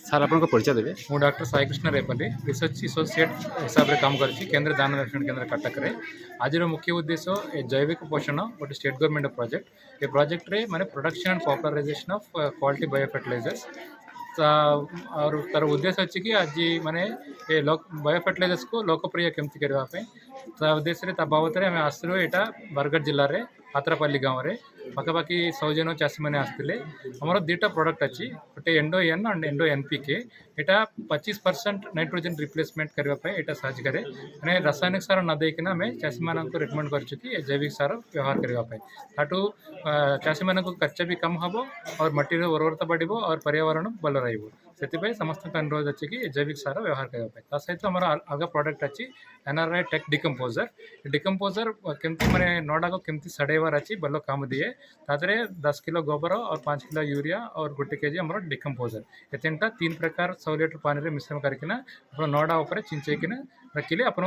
Sir ଆପଣଙ୍କ ପରିଚୟ ଦେବେ। ମୁଁ ଡକ୍ଟର ସାଇକୃଷ୍ଣ ରେପଲ୍ଲୀ ରିସର୍ଚ୍ଚ ଆସୋସିଏଟ୍ ହିସାବରେ କାମ କରିଛି କେନ୍ଦ୍ର ଦାନ ରକ୍ଷଣ କେନ୍ଦ୍ର କଟକରେ। ଆଜିର ମୁଖ୍ୟ ଉଦ୍ଦେଶ୍ୟ ଏ ଜୈବିକ ପୋଷଣ ଗୋଟେ ଷ୍ଟେଟ୍ ଗଭର୍ଣ୍ଣମେଣ୍ଟ ପ୍ରୋଜେକ୍ଟ। ଏ ପ୍ରୋଜେକ୍ଟରେ ମାନେ production and popularisation of quality bio fertilisers और तार उद्देश्य अच्छी कि आज माने ये बायो फर्टिलाइजर्स को लोकप्रिय केमती करने उद्देश्य बाबद आम आसलु यहाँ बरगढ़ जिले में पात्रापल्ली गाँव में पाखापाखि 100 जन चाषी मैंने आसते आमर दुटा प्रोडक्ट अच्छी गोटे एंडो एन एंड एंडो एनपीके यहाँ 25% नाइट्रोजन रिप्लेसमेंट करने यहाँ साहय करे मैंने रासायनिक सार न देकिना आम चाषी मान रिकमेंड कर जैविक सार व्यवहार करने ताठू चाषी मान खर्च भी कम हम और मट्टी उर्वरता बढ़ और पर्यावरण भल रही समस्त अनुरोध अच्छे कि जैविक सार व्यवहार करने सहित आम आगे प्रोडक्ट अच्छी एनआरआई टेक डिकम्पोजर केमती मैंने नोडा को केमती सड़ेवार अच्छी भल काम दिए तादरे 10 किलो गोबर और 5 किलो यूरिया और 1 kg आम डिकम्पोजर ये 3 प्रकार 100 लीटर पानी में मिश्रण करना आप नोडा उपर चिंचेकिना रखिले आप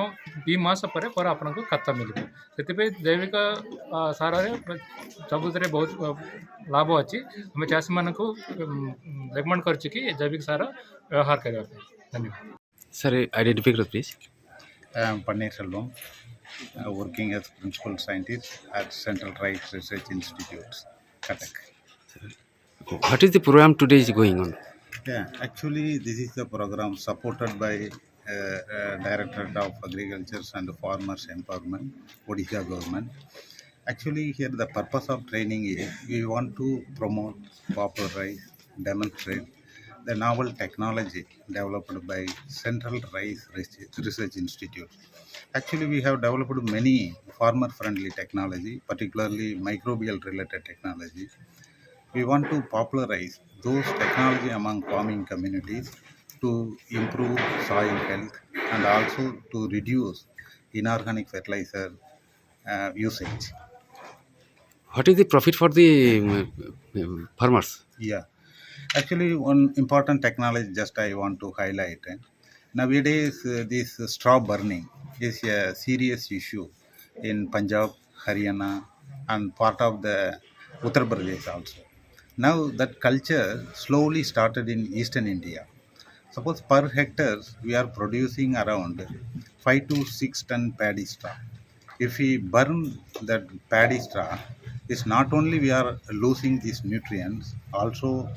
2 मास पर आपको खत मिले से जैविक सार सबुत बहुत लाभ अच्छी आम चाषी मान को रेकमेंड कर जैविक सार व्यवहार करने। धन्यवाद सर आइडेंटिफाई करो please. I am Pannirselvam, working as principal scientist at Central Rice Research Institute, Cuttack. What is the program today is going on? Yeah, actually this is the program supported by Directorate of Agriculture and Farmers Empowerment, Odisha government. Actually here the purpose of training is we want to promote, popularize, demonstrate the novel technology developed by Central Rice Research Institute. Actually, we have developed many farmer-friendly technology, particularly microbial-related technology. We want to popularize those technology among farming communities to improve soil health and also to reduce inorganic fertilizer usage. What is the profit for the farmers? Yeah. Actually, one important technology just I want to highlight. Nowadays, this straw burning is a serious issue in Punjab, Haryana, and part of the Uttar Pradesh also. Now that culture slowly started in eastern India. Suppose per hectare we are producing around 5 to 6 ton paddy straw. If we burn that paddy straw, it's not only we are losing these nutrients, also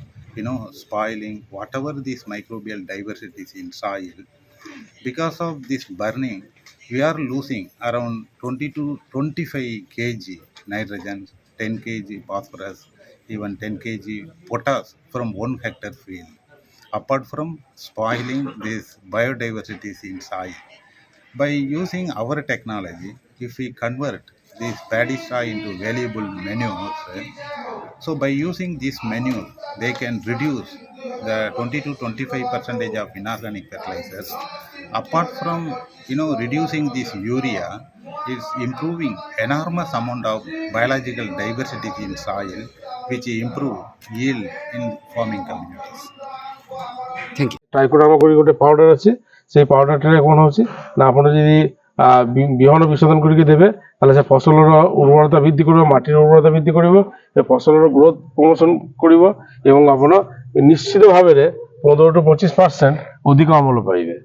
spoiling whatever these microbial diversities in soil. Because of this burning, we are losing around 20 to 25 kg nitrogen, 10 kg phosphorus, even 10 kg potash from 1 hectare field. Apart from spoiling these biodiversities in soil, by using our technology, if we convert this paddy straw into valuable manures, so by using this manure, they can reduce the 20 to 25% of inorganic fertilizers. Apart from reducing this urea, it's improving enormous amount of biological diversity in soil, which improve yield in farming communities. Thank you. Trichoderma करी गोटे powder अच्छे से powder कौन हो आप विहन विशोधन करके देवे से फसल उर्वरता बृद्धि कर माटिर उर्वरता बृद्धि कर फसल ग्रोथ प्रमोशन कर निश्चित भाव 15 to 25% अधिक अमल पाइबे।